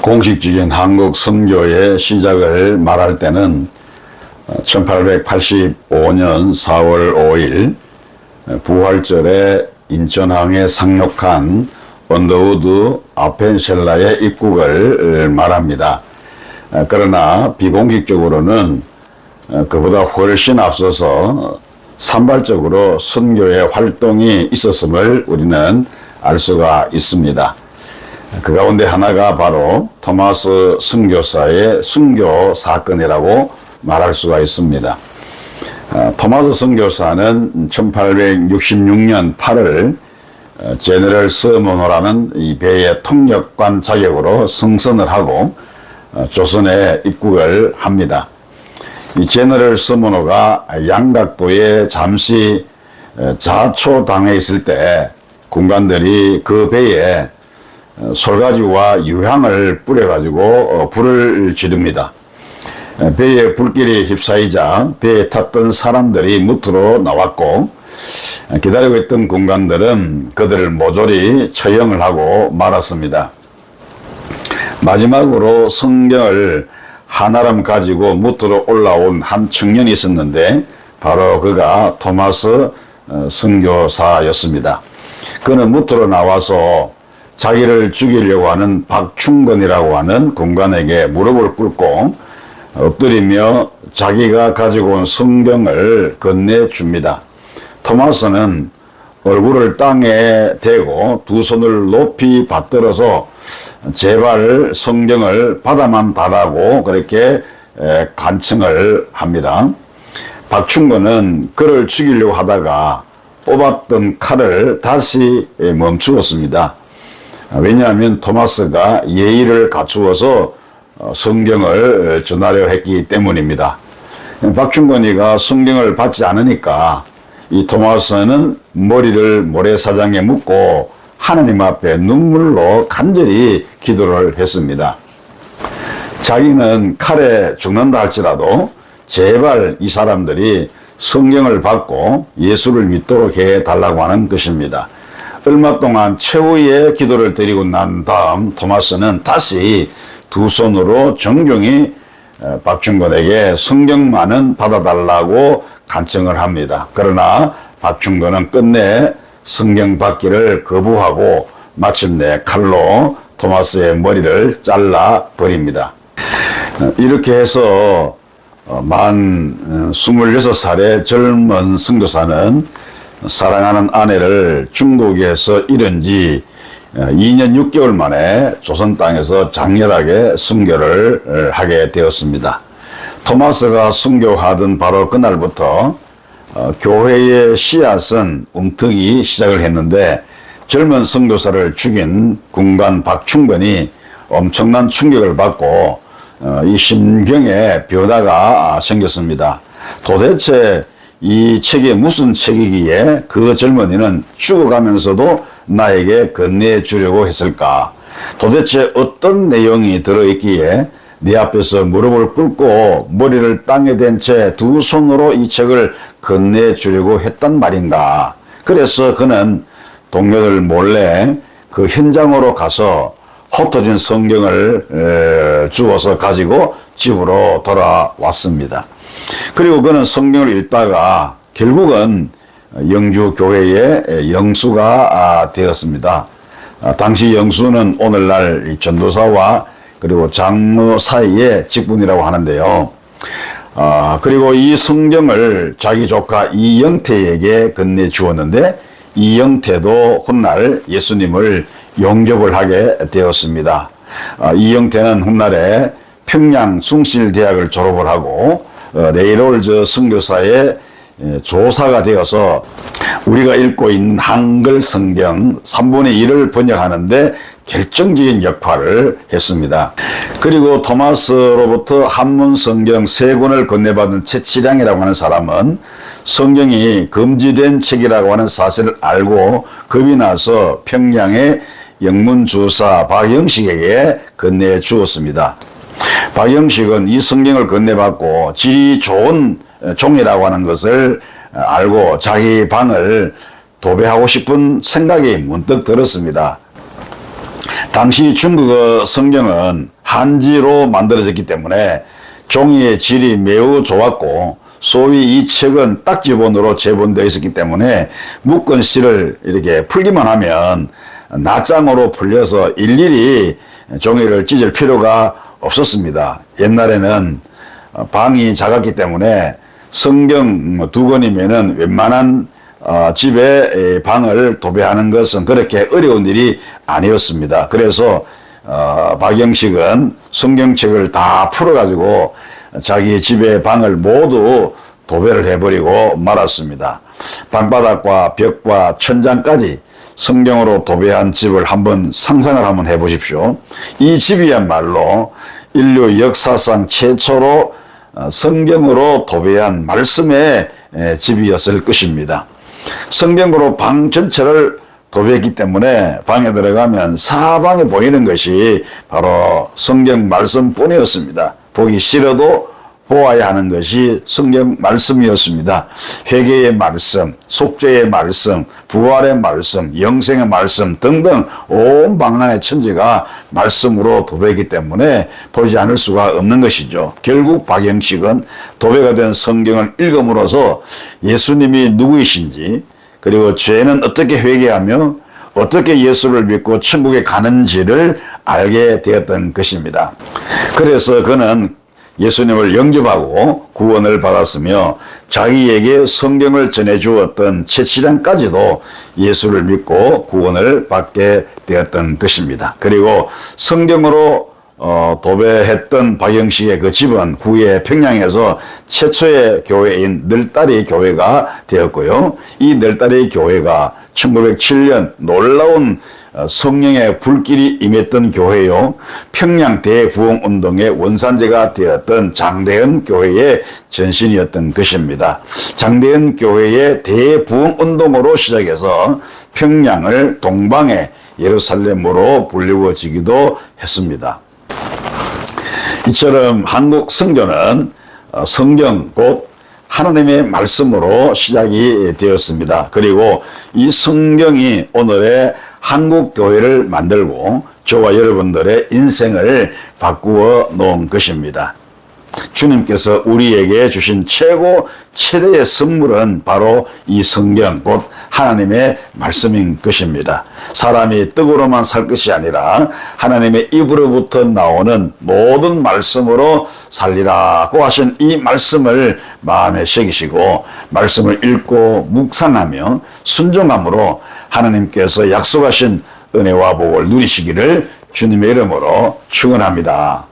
공식적인 한국 선교의 시작을 말할 때는 1885년 4월 5일 부활절에 인천항에 상륙한 언더우드 아펜셀라의 입국을 말합니다. 그러나 비공식적으로는 그보다 훨씬 앞서서 산발적으로 선교의 활동이 있었음을 우리는 알 수가 있습니다. 그 가운데 하나가 바로 토마스 선교사의 순교 사건이라고 말할 수가 있습니다. 토마스 선교사는 1866년 8월 제너럴 서머노라는 이 배의 통역관 자격으로 승선을 하고 조선에 입국을 합니다. 이 제너럴 서머노가 양각도에 잠시 자초당해 있을 때 군관들이 그 배에 솔가지와 유향을 뿌려가지고 불을 지릅니다. 배에 불길이 휩싸이자 배에 탔던 사람들이 무트로 나왔고 기다리고 있던 군관들은 그들을 모조리 처형을 하고 말았습니다. 마지막으로 성경을 하나름 가지고 무트로 올라온 한 청년이 있었는데 바로 그가 토마스 선교사였습니다. 그는 무트로 나와서 자기를 죽이려고 하는 박충건이라고 하는 군관에게 무릎을 꿇고 엎드리며 자기가 가지고 온 성경을 건네줍니다. 토마스는 얼굴을 땅에 대고 두 손을 높이 받들어서 제발 성경을 받아만 달라고 그렇게 간청을 합니다. 박충건은 그를 죽이려고 하다가 뽑았던 칼을 다시 멈추었습니다. 왜냐하면 토마스가 예의를 갖추어서 성경을 전하려 했기 때문입니다. 박충건이가 성경을 받지 않으니까 이 토마스는 머리를 모래사장에 묻고 하나님 앞에 눈물로 간절히 기도를 했습니다. 자기는 칼에 죽는다 할지라도 제발 이 사람들이 성경을 받고 예수를 믿도록 해달라고 하는 것입니다. 얼마 동안 최후의 기도를 드리고 난 다음 토마스는 다시 두 손으로 정중히 박충건에게 성경만은 받아달라고 간청을 합니다. 그러나 박충건은 끝내 성경 받기를 거부하고 마침내 칼로 토마스의 머리를 잘라 버립니다. 이렇게 해서 만 26살의 젊은 선교사는 사랑하는 아내를 중국에서 잃은 지 2년 6개월 만에 조선 땅에서 장렬하게 순교를 하게 되었습니다. 토마스가 순교하던 바로 그날부터 교회의 씨앗은 움트기 시작을 했는데 젊은 선교사를 죽인 군관 박충건이 엄청난 충격을 받고 이 심경에 변화가 생겼습니다. 도대체 이 책이 무슨 책이기에 그 젊은이는 죽어가면서도 나에게 건네주려고 했을까? 도대체 어떤 내용이 들어있기에 내 앞에서 무릎을 꿇고 머리를 땅에 댄 채 두 손으로 이 책을 건네주려고 했단 말인가? 그래서 그는 동료들 몰래 그 현장으로 가서 흩어진 성경을 주워서 가지고 집으로 돌아왔습니다. 그리고 그는 성경을 읽다가 결국은 영주 교회의 영수가 되었습니다. 당시 영수는 오늘날 전도사와 그리고 장로 사이의 직분이라고 하는데요. 그리고 이 성경을 자기 조카 이영태에게 건네주었는데 이영태도 훗날 예수님을 영접을 하게 되었습니다. 이영태는 훗날에 평양 숭실대학을 졸업을 하고 레이롤즈 선교사의 조사가 되어서 우리가 읽고 있는 한글 성경 3분의 1을 번역하는데 결정적인 역할을 했습니다. 그리고 토마스로부터 한문 성경 3권을 건네받은 최치량이라고 하는 사람은 성경이 금지된 책이라고 하는 사실을 알고 겁이 나서 평양의 영문주사 박영식에게 건네주었습니다. 박영식은 이 성경을 건네받고 질이 좋은 종이라고 하는 것을 알고 자기 방을 도배하고 싶은 생각이 문득 들었습니다. 당시 중국어 성경은 한지로 만들어졌기 때문에 종이의 질이 매우 좋았고, 소위 이 책은 딱지본으로 제본되어 있었기 때문에 묶은 실을 이렇게 풀기만 하면 낱장으로 풀려서 일일이 종이를 찢을 필요가 없었습니다. 옛날에는 방이 작았기 때문에 성경 2권이면은 웬만한 집에 방을 도배하는 것은 그렇게 어려운 일이 아니었습니다. 그래서 박영식은 성경책을 다 풀어가지고 자기 집의 방을 모두 도배를 해버리고 말았습니다. 방바닥과 벽과 천장까지 성경으로 도배한 집을 한번 상상을 한번 해보십시오. 이 집이야말로 인류 역사상 최초로 성경으로 도배한 말씀의 집이었을 것입니다. 성경으로 방 전체를 도배했기 때문에 방에 들어가면 사방에 보이는 것이 바로 성경 말씀뿐이었습니다. 보기 싫어도 보아야 하는 것이 성경 말씀이었습니다. 회개의 말씀, 속죄의 말씀, 부활의 말씀, 영생의 말씀 등등 온 방안의 천지가 말씀으로 도배했기 때문에 보지 않을 수가 없는 것이죠. 결국 박영식은 도배가 된 성경을 읽음으로써 예수님이 누구이신지, 그리고 죄는 어떻게 회개하며 어떻게 예수를 믿고 천국에 가는지를 알게 되었던 것입니다. 그래서 그는 예수님을 영접하고 구원을 받았으며 자기에게 성경을 전해주었던 채치량까지도 예수를 믿고 구원을 받게 되었던 것입니다. 그리고 성경으로 도배했던 박영식의 그 집은 후에 평양에서 최초의 교회인 널다리 교회가 되었고요. 이 널다리 교회가 1907년 놀라운 성령의 불길이 임했던 교회요, 평양 대부흥운동의 원산지가 되었던 장대현 교회의 전신이었던 것입니다. 장대현 교회의 대부흥운동으로 시작해서 평양을 동방의 예루살렘으로 불리워지기도 했습니다. 이처럼 한국 선교는 성경 곧 하나님의 말씀으로 시작이 되었습니다. 그리고 이 성경이 오늘의 한국 교회를 만들고 저와 여러분들의 인생을 바꾸어 놓은 것입니다. 주님께서 우리에게 주신 최대의 선물은 바로 이 성경, 곧 하나님의 말씀인 것입니다. 사람이 떡으로만 살 것이 아니라 하나님의 입으로부터 나오는 모든 말씀으로 살리라고 하신 이 말씀을 마음에 새기시고 말씀을 읽고 묵상하며 순종함으로 하나님께서 약속하신 은혜와 복을 누리시기를 주님의 이름으로 축원합니다.